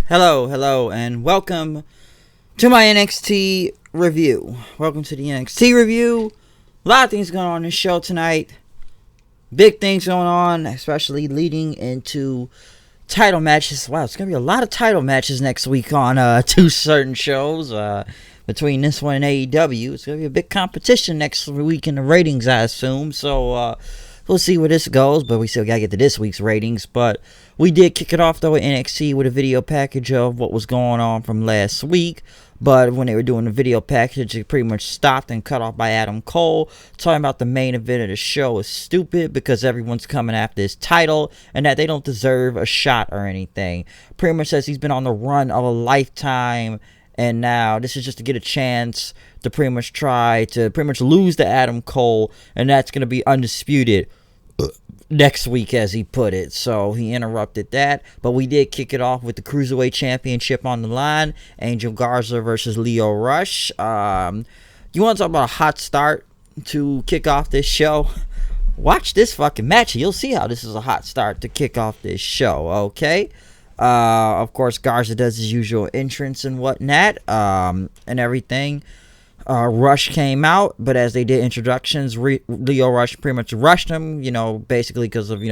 Hello, and welcome to my NXT review. Welcome to the NXT review. A lot of things going on in this show tonight. Big things going on, especially leading into title matches. Wow, it's going to be a lot of title matches next week on two certain shows. Between this one and AEW, it's going to be a big competition next week in the ratings, I assume. So, we'll see where this goes, but we still got to get to this week's ratings. But we did kick it off, though, at NXT with a video package of what was going on from last week. But when they were doing the video package, it pretty much stopped and cut off by Adam Cole, talking about the main event of the show is stupid because everyone's coming after his title and that they don't deserve a shot or anything. Pretty much says he's been on the run of a lifetime, and now this is just to get a chance to pretty much try to lose to Adam Cole, and that's going to be undisputed next week, as he put it. So he interrupted that, but we did kick it off with the Cruiserweight Championship on the line. Angel Garza versus Lio Rush. You want to talk about a hot start to kick off this show? Watch this fucking match. You'll see how this is a hot start to kick off this show, okay? Of course, Garza does his usual entrance and whatnot, and everything. Rush came out, but as they did introductions, Lio Rush pretty much rushed him, basically because of,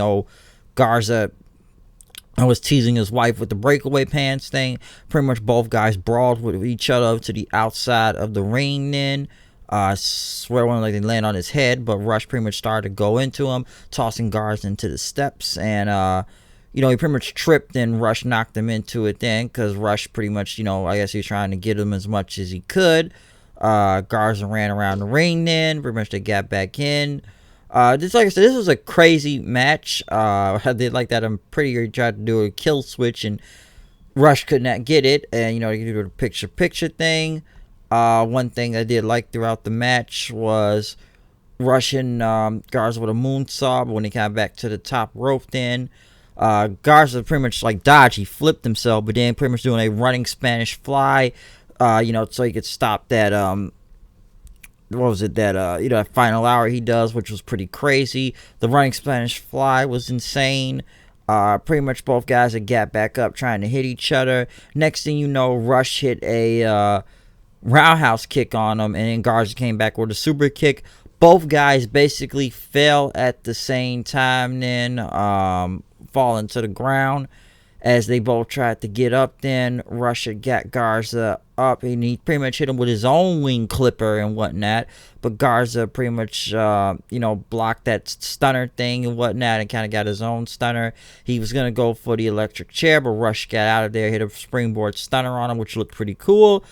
Garza was teasing his wife with the breakaway pants thing. Pretty much both guys brawled with each other to the outside of the ring then. I swear one like they land on his head, but Rush pretty much started to go into him, tossing Garza into the steps, and, he pretty much tripped and Rush knocked him into it then, because Rush pretty much, I guess he was trying to get him as much as he could. Garza ran around the ring then. Pretty much they got back in. Just like I said, this was a crazy match. I did like that. I'm pretty sure he tried to do a kill switch and Rush could not get it. And, they could do the picture thing. One thing I did like throughout the match was Rush and Garza with a moonsault. But when he came back to the top rope then, Garza pretty much like dodged. He flipped himself, but then pretty much doing a running Spanish fly, so he could stop that, that final hour he does, which was pretty crazy. The running Spanish fly was insane. Pretty much both guys had got back up trying to hit each other. Next thing you know, Rush hit a roundhouse kick on him, and then Garza came back with a super kick. Both guys basically fell at the same time then, falling to the ground as they both tried to get up then. Rush got Garza up, and he pretty much hit him with his own wing clipper and whatnot, but Garza pretty much, blocked that stunner thing and whatnot and kind of got his own stunner. He was going to go for the electric chair, but Rush got out of there, hit a springboard stunner on him, which looked pretty cool.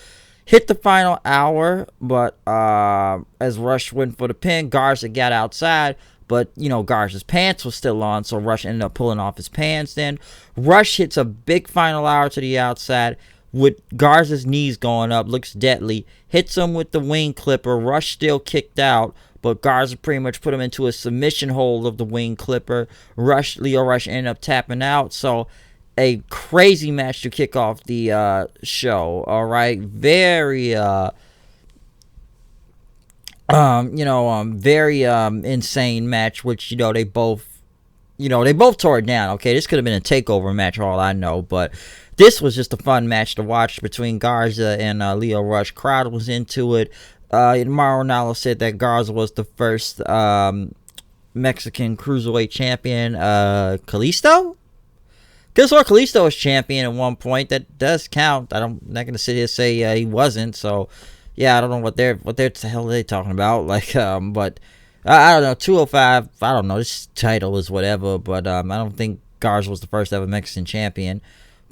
Hit the final hour, but as Rush went for the pin, Garza got outside, but, Garza's pants was still on, so Rush ended up pulling off his pants then. Rush hits a big final hour to the outside with Garza's knees going up, looks deadly, hits him with the wing clipper. Rush still kicked out, but Garza pretty much put him into a submission hold of the wing clipper. Lio Rush ended up tapping out, so a crazy match to kick off the show, all right? Very, very insane match, which, they both tore it down, okay? This could have been a takeover match, all I know, but this was just a fun match to watch between Garza and Lio Rush. Crowd was into it. Mauro Ranallo said that Garza was the first Mexican Cruiserweight champion. Kalisto? Because Kalisto was champion at one point. That does count. I'm not going to sit here and say he wasn't, so yeah, I don't know what the hell are they talking about. But I don't know. 205. I don't know. This title is whatever. But I don't think Garza was the first ever Mexican champion.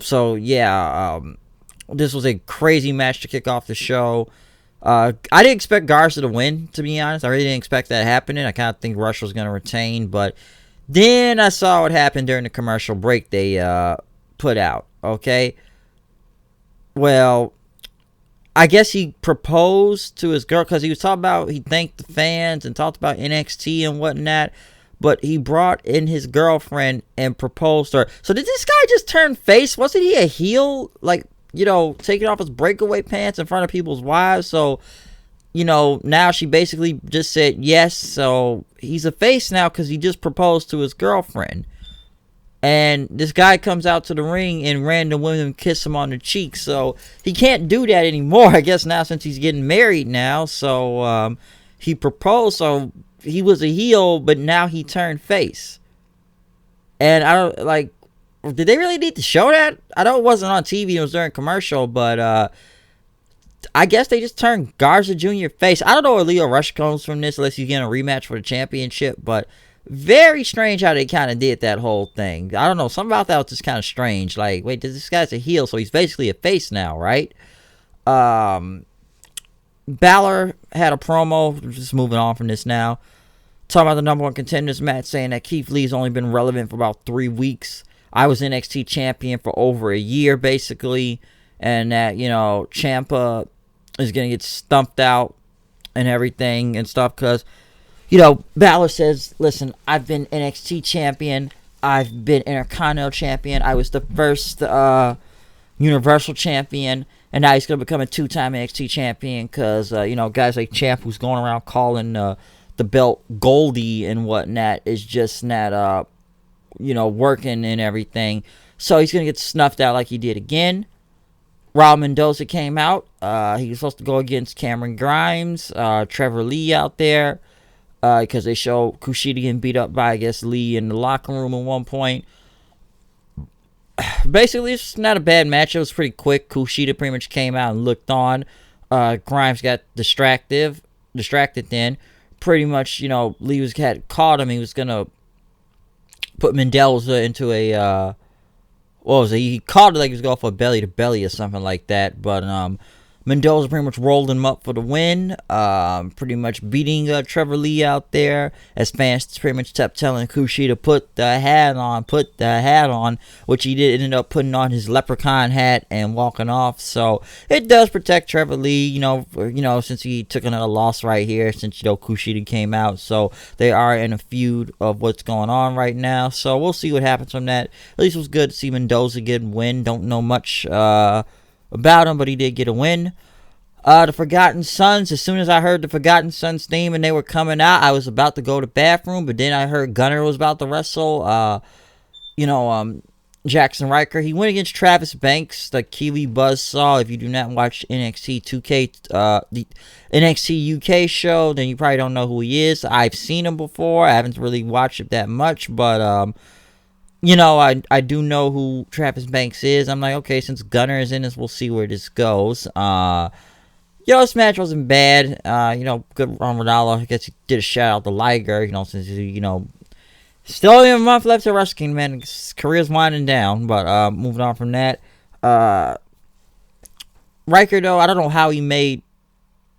So yeah, this was a crazy match to kick off the show. I didn't expect Garza to win, to be honest. I really didn't expect that happening. I kind of think Rush was going to retain, but then I saw what happened during the commercial break they put out. Okay, well, I guess he proposed to his girl because he was talking about, he thanked the fans and talked about NXT and whatnot, but he brought in his girlfriend and proposed to her. So did this guy just turn face? Wasn't he a heel? Taking off his breakaway pants in front of people's wives. So, now she basically just said yes. So he's a face now because he just proposed to his girlfriend. And this guy comes out to the ring and random women kiss him on the cheek. So he can't do that anymore, I guess, now since he's getting married now. So he proposed. So he was a heel, but now he turned face. And I don't, like, did they really need to show that? I know it wasn't on TV. It was during commercial. But I guess they just turned Garza Jr. face. I don't know where Leo Rush comes from this unless he's getting a rematch for the championship. But very strange how they kind of did that whole thing. I don't know. Something about that was just kind of strange. Like, wait, this guy's a heel, so he's basically a face now, right? Balor had a promo. Just moving on from this now. Talking about the number one contenders match, saying that Keith Lee's only been relevant for about 3 weeks. I was NXT champion for over a year, basically. And that, Ciampa is going to get stumped out and everything and stuff because, Balor says, listen, I've been NXT champion. I've been Intercontinental champion. I was the first Universal champion. And now he's going to become a 2-time NXT champion because, guys like Ciampa who's going around calling the belt Goldie and whatnot is just not, working and everything. So he's going to get snuffed out like he did again. Raul Mendoza came out. He was supposed to go against Cameron Grimes, Trevor Lee out there. Because they show Kushida getting beat up by, I guess, Lee in the locker room at one point. Basically, it's not a bad match. It was pretty quick. Kushida pretty much came out and looked on. Grimes got distracted then. Pretty much, Lee had caught him. He was going to put Mendoza into a, what was it? He caught it like he was going for a belly-to-belly or something like that. But Mendoza pretty much rolled him up for the win. Pretty much beating Trevor Lee out there. As fans pretty much kept telling Kushida, put the hat on. Which he did end up putting on his leprechaun hat and walking off. So it does protect Trevor Lee, since he took another loss right here. Since, Kushida came out. So they are in a feud of what's going on right now. So we'll see what happens from that. At least it was good to see Mendoza get a win. Don't know much about him, but he did get a win. The Forgotten Sons, as soon as I heard the Forgotten Sons theme and they were coming out, I was about to go to the bathroom, but then I heard Gunner was about to wrestle, Jackson Riker. He went against Travis Banks, the Kiwi Buzzsaw. If you do not watch NXT 2K, the NXT UK show, then you probably don't know who he is. I've seen him before. I haven't really watched it that much, but, I do know who Travis Banks is. I'm like, okay, since Gunner is in this, we'll see where this goes. This match wasn't bad. Good on Ronaldo. I guess he did a shout out to Liger, since he, still only a month left to Wrestle Kingdom, man. His career's winding down. But moving on from that. Riker, though, I don't know how he made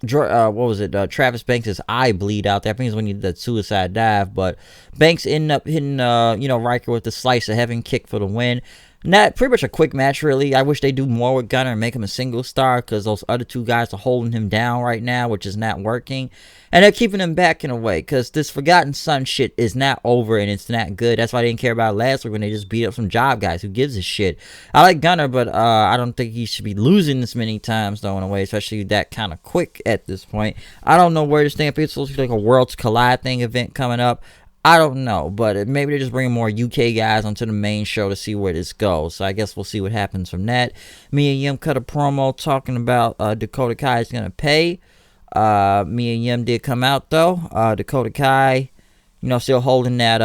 Travis Banks' eye bleed out there. I think it's when he did that suicide dive, but Banks ended up hitting, Riker with the slice of heaven kick for the win. Not pretty much a quick match, really. I wish they do more with Gunner and make him a single star because those other two guys are holding him down right now, which is not working. And they're keeping him back in a way because this Forgotten Son shit is not over and it's not good. That's why I didn't care about it last week when they just beat up some job guys. Who gives a shit? I like Gunner, but I don't think he should be losing this many times, though, in a way, especially that kind of quick at this point. I don't know where this thing is. It's supposed to be like a Worlds Collide thing event coming up. I don't know, but maybe they're just bringing more UK guys onto the main show to see where this goes. So I guess we'll see what happens from that. Mia Yim cut a promo talking about Dakota Kai is going to pay. Mia Yim did come out, though. Dakota Kai, still holding that,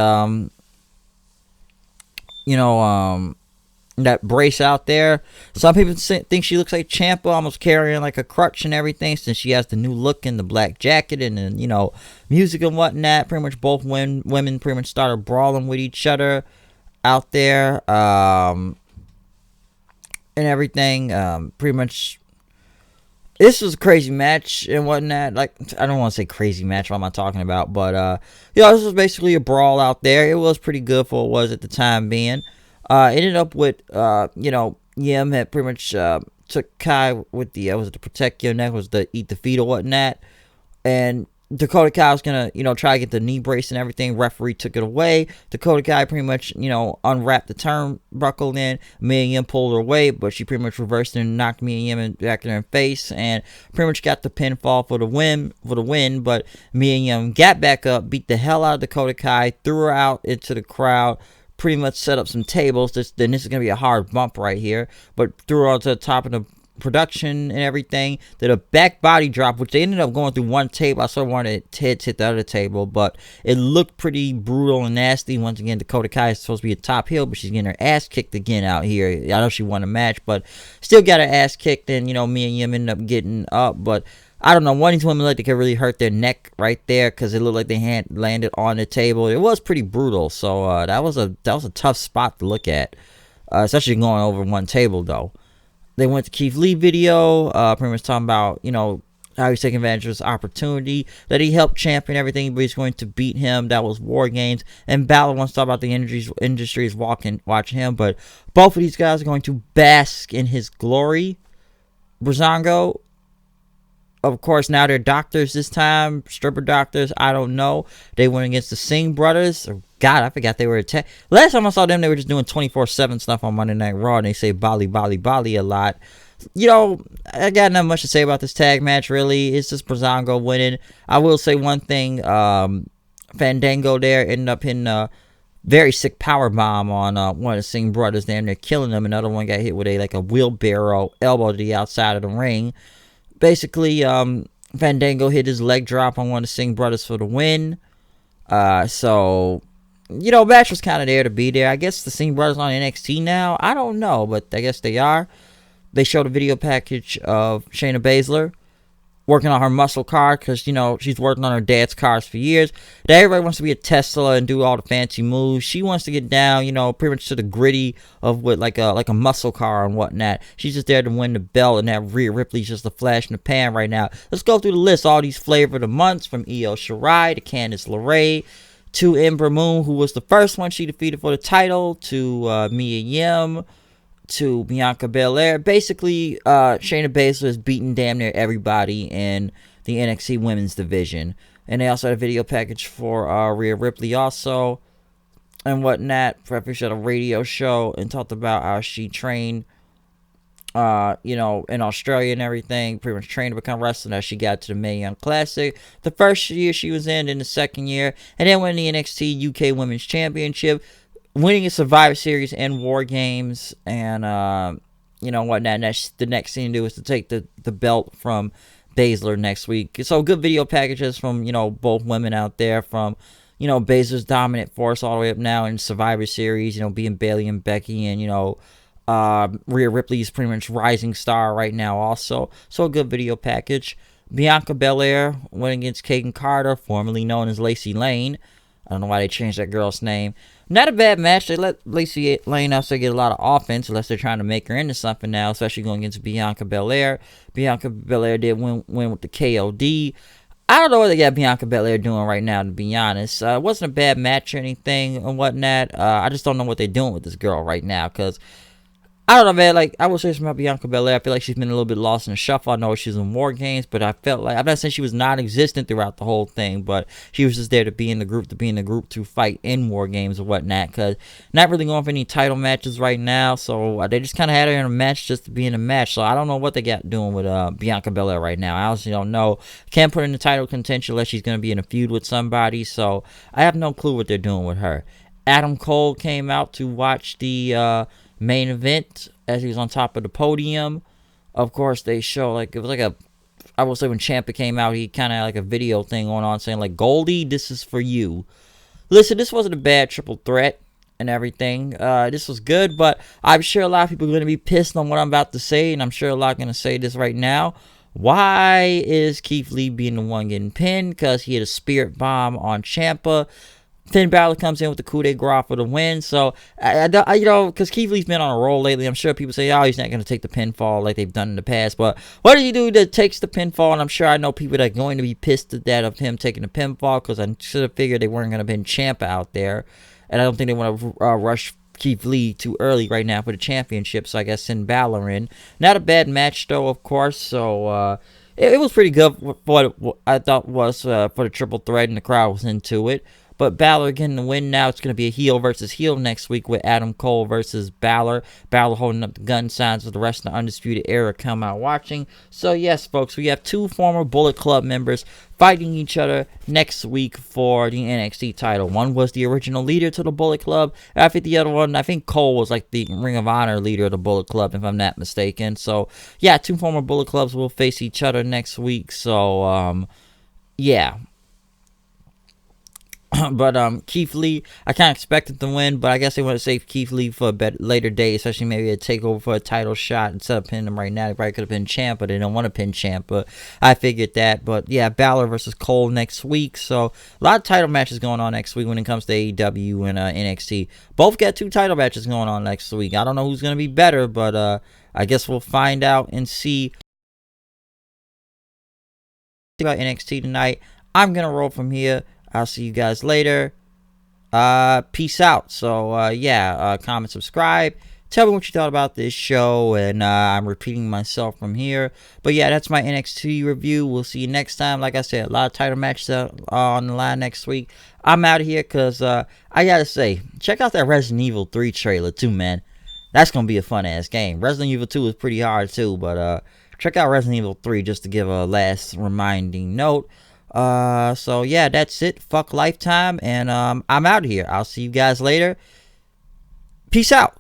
that brace out there. Some people think she looks like Ciampa, almost carrying like a crutch and everything, since she has the new look in the black jacket and music and whatnot. Pretty much both women pretty much started brawling with each other out there, and everything. Pretty much, this was a crazy match and whatnot. Like, I don't want to say crazy match. What am I talking about? But this was basically a brawl out there. It was pretty good for what it was at the time being. Ended up with, Yim had pretty much took Kai with the, was it the protect your neck, was the eat the feet or whatnot. And Dakota Kai was going to, try to get the knee brace and everything. Referee took it away. Dakota Kai pretty much, unwrapped the turnbuckle in. Mia Yim pulled her away, but she pretty much reversed it and knocked Mia Yim back in her face and pretty much got the pinfall for the win. But Mia Yim got back up, beat the hell out of Dakota Kai, threw her out into the crowd. pretty much set up some tables. Then this is going to be a hard bump right here. But threw her to the top of the production and everything. Did a back body drop, which they ended up going through one table. I sort of wanted Ted to hit the other table, but it looked pretty brutal and nasty. Once again, Dakota Kai is supposed to be a top heel, but she's getting her ass kicked again out here. I know she won a match, but still got her ass kicked, and me and Yim ended up getting up. But I don't know, one of these women looked like they could really hurt their neck right there, because it looked like they had landed on the table. It was pretty brutal, so that was a tough spot to look at, especially going over one table though. They went to Keith Lee video, pretty much talking about, how he's taking advantage of this opportunity, that he helped champion everything, but he's going to beat him. That was War Games. And Balor wants to talk about the industry is watching him, but both of these guys are going to bask in his glory. Breezango, of course, now they're doctors this time, stripper doctors, I don't know. They went against the Singh brothers. God, I forgot they were attacked. Last time I saw them, they were just doing 24/7 stuff on Monday Night Raw, and they say Bali, Bali, Bali a lot. I got not much to say about this tag match, really. It's just Breezango winning. I will say one thing. Fandango there ended up hitting a very sick power bomb on one of the Singh brothers there, and they're killing them. Another one got hit with a wheelbarrow elbow to the outside of the ring. Basically, Fandango hit his leg drop on one of the Singh brothers for the win. So, match was kind of there to be there. I guess the Singh brothers on NXT now. I don't know, but I guess they are. They showed a video package of Shayna Baszler working on her muscle car, because, she's working on her dad's cars for years. Now everybody wants to be a Tesla and do all the fancy moves. She wants to get down, pretty much to the gritty of what like a muscle car and whatnot. She's just there to win the belt, and that Rhea Ripley's just a flash in the pan right now. Let's go through the list. All these flavor of the months, from Io Shirai to Candice LeRae to Ember Moon, who was the first one she defeated for the title, to Mia Yim, to Bianca Belair. Basically, Shayna Baszler is beating damn near everybody in the NXT women's division. And they also had a video package for Rhea Ripley also, and whatnot. She had a radio show and talked about how she trained, in Australia and everything. Pretty much trained to become a wrestler as she got to the Mae Young Classic. The first year she was in the second year. And then won the NXT UK Women's Championship, winning a Survivor Series and War Games, and whatnot. And that's the next thing to do is to take the belt from Baszler next week. So good video packages from both women out there, from Baszler's dominant force all the way up now in Survivor Series, being Bayley and Becky, and Rhea Ripley's pretty much rising star right now also. So a good video package. Bianca Belair went against Kaden Carter, formerly known as Lacey Lane. I don't know why they changed that girl's name. Not a bad match. They let Lacey Lane also get a lot of offense, unless they're trying to make her into something now, especially going against Bianca Belair. Bianca Belair did win with the KOD. I don't know what they got Bianca Belair doing right now, to be honest. It wasn't a bad match or anything and whatnot. I just don't know what they're doing with this girl right now, because I don't know, man. I will say something about Bianca Belair. I feel like she's been a little bit lost in the shuffle. I know she's in War Games, but I felt like, I'm not saying she was non-existent throughout the whole thing, but she was just there to be in the group, to fight in War Games and whatnot, because not really going for any title matches right now, so they just kind of had her in a match just to be in a match. So I don't know what they got doing with Bianca Belair right now. I honestly don't know. Can't put her in the title contention unless she's going to be in a feud with somebody, so I have no clue what they're doing with her. Adam Cole came out to watch the main event as he was on top of the podium. Of course, they show it was I will say when Ciampa came out, he kind of had a video thing going on saying Goldie, this is for you. Listen, this wasn't a bad triple threat and everything. This was good, but I'm sure a lot of people are going to be pissed on what I'm about to say, and I'm sure a lot are going to say this right now. Why is Keith Lee being the one getting pinned? Because he had a spirit bomb on Ciampa. Finn Balor comes in with the coup de grace for the win. So, because Keith Lee's been on a roll lately, I'm sure people say, he's not going to take the pinfall like they've done in the past. But what does he do that takes the pinfall? And I'm sure I know people that are going to be pissed at that of him taking the pinfall, because I should have figured they weren't going to pin Ciampa out there. And I don't think they want to rush Keith Lee too early right now for the championship. So I guess send Balor in. Not a bad match, though, of course. So, it was pretty good for what I thought was for the triple threat, and the crowd was into it. But Balor getting the win now. It's going to be a heel versus heel next week with Adam Cole versus Balor. Balor holding up the gun signs with the rest of the Undisputed Era come out watching. So yes, folks, we have two former Bullet Club members fighting each other next week for the NXT title. One was the original leader to the Bullet Club. I think the other one, I think Cole was like the Ring of Honor leader of the Bullet Club, if I'm not mistaken. So yeah, two former Bullet Clubs will face each other next week. So yeah. But Keith Lee, I kind of expected to win, but I guess they want to save Keith Lee for a later day, especially maybe a takeover for a title shot instead of pinning him right now. They probably could have pinned Ciampa, but they don't want to pin Ciampa. I figured that. But yeah, Balor versus Cole next week. So a lot of title matches going on next week when it comes to AEW and NXT. Both got two title matches going on next week. I don't know who's going to be better, but I guess we'll find out and see about NXT tonight. I'm going to roll from here. I'll see you guys later. Peace out. So, yeah, comment, subscribe. Tell me what you thought about this show. And I'm repeating myself from here. But, yeah, that's my NXT review. We'll see you next time. Like I said, a lot of title matches on the line next week. I'm out of here because I got to say, check out that Resident Evil 3 trailer, too, man. That's going to be a fun-ass game. Resident Evil 2 is pretty hard, too. But check out Resident Evil 3 just to give a last reminding note. So yeah, that's it. Fuck Lifetime, and I'm out of here. I'll see you guys later. Peace out.